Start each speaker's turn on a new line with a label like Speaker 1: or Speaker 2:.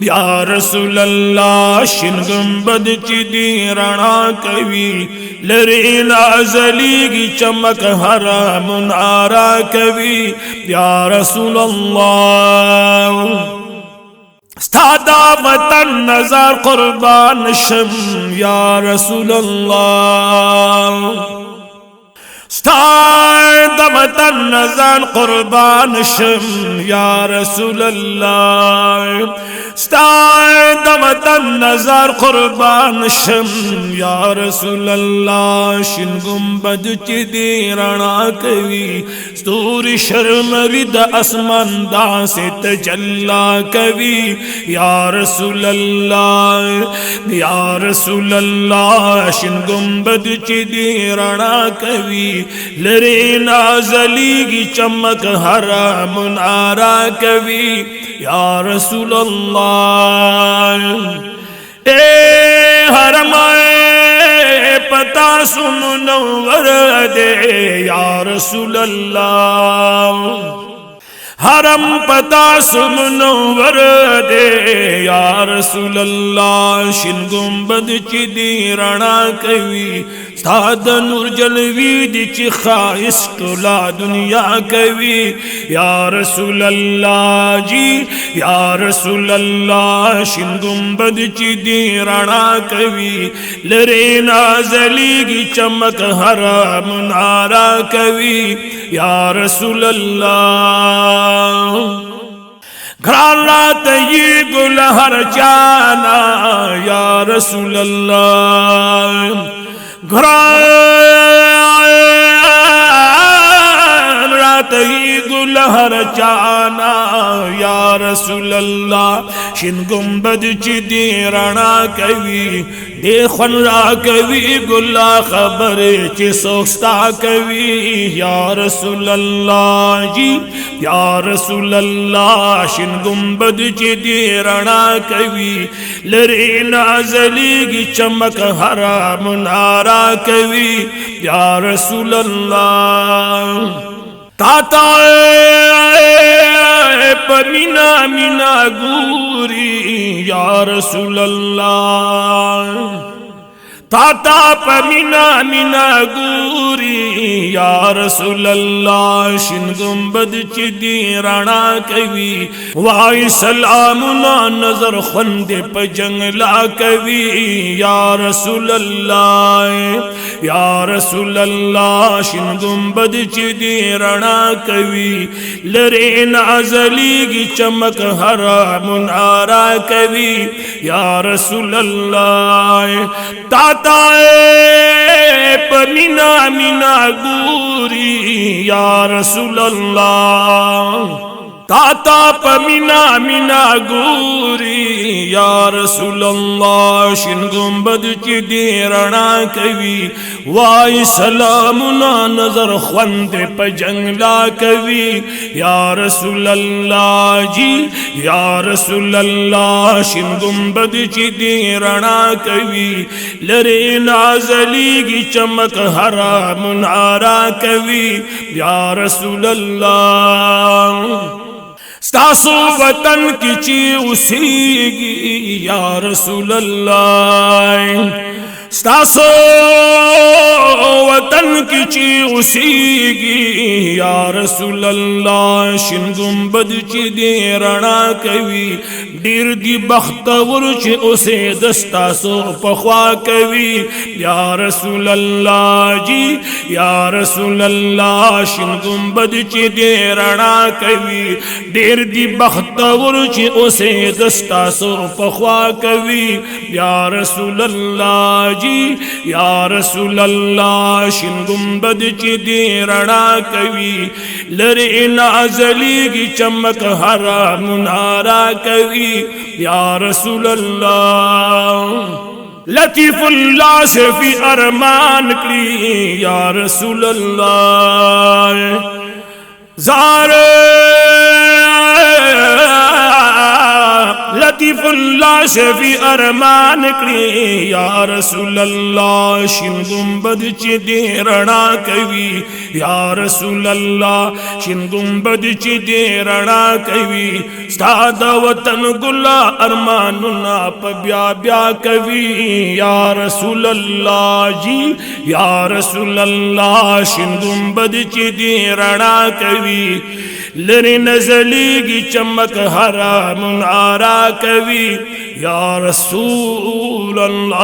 Speaker 1: या रसूल अल्लाह शिन गुंबद ची दी रणा कवी लरे नाज़ली चमक हरा मुनारा कवी या रसूल अल्लाह स्तादा वतन नजर कुर्बान शम या रसूल अल्लाह स्तादा वतन नजर कुर्बान शम या रसूल अल्लाह स्तादा वतन नजर कुर्बान शम या रसूल अल्लाह शिन गुंबद ची दी रणा कवी स्तूर शर्म रिद आसमान दा से तजल्ला कवी या रसूल अल्लाह या रसूल अल्लाह शिन गुंबद ची दी रणा कवी लरे नाज़ली की चमक हरा मुनारा कवी या रसूल अल्लाह ए हरमाए पता सुन नवर दे या रसूल अल्लाह हरम पता सुन नवर दे या रसूल अल्लाह शिन गुंबद ची दी रणा कवी साद नूर जलवी दी खाइस टोला दुनिया कवी या रसूल अल्लाह जी या रसूल अल्लाह शिन गुंबद ची दी रणा कवी लरे नाज़ली की चमक हरा मुनारा कवी या रसूल अल्लाह घरात ये गुलहर जाना या रसूल अल्लाह रात ही गुलहर जाना या रसूल अल्लाह शिन गुंबद ची दी रणा कवी देखन रा कवी गुला खबर ची सोस्ता कवी या रसूल अल्लाह जी या रसूल अल्लाह शिन गुंबद ची दी रणा कवी लरे नाज़ली की चमक हरा मुनारा कवी या रसूल अल्लाह ताता पमीना मीना गुरी या रसूल अल्लाह ताता पमीना मीना गुरी या रसूल अल्लाह शिन गुंबद ची दी रणा कवी वाई सलामुना नजर खुंदे प जंगला कवी या रसूल अल्लाह या रसूल अल्लाह शिन गुंबद ची दी रणा कवी लरे नाज़ली की चमक हरा मुनारा कवी या रसूल अल्लाह ताता पमीना मीना गुरी या रसूल अल्लाह ताता पमीना मीना गुरी या रसूल अल्लाह शिन गुंबद ची दी रणा कवी वाई सलामुना नजर खुंदे प जंगला कवी या रसूल अल्लाह जी या रसूल अल्लाह शिन गुंबद ची दी रणा कवी लरे नाज़ली की चमक हरा मुनारा कवी या रसूल अल्लाह स्तासो वतन की ची उसीगी या रसूल अल्लाह स्तासो वतन की ची उसीगी या रसूल अल्लाह शिन गुंबद ची दी रणा कवी डीर दी बख्तवर ची उसे दस्ता सो पख्वा कवी या रसूल अल्लाह जी या रसूल अल्लाह शिन गुंबद ची दी रणा कवी डीर दी बख्तवर ची उसे दस्ता सो पख्वा कवी या रसूल अल्लाह जी या रसूल अल्लाह शिन गुंबद ची दी रणा कवी लरे नाज़ली की चमक हरा मुनारा कवी या रसूल अल्लाह लतीफुल्लाह से फी अरमान करी या रसूल अल्लाह जार लतीफ शरीफुल्लाह शफी अरमान करी या रसूल अल्लाह शिन गुंबद च दे रणा कवी या रसूल अल्लाह शिन गुंबद च दे रणा कवी स्ताद वतन गुला अरमानुना पब्या ब्या कवी या रसूल अल्लाह जी या रसूल अल्लाह शिन गुंबद च दे रणा कवी लरे नजलीगी चमक हरा मुनारा कवी या रसूल अल्लाह।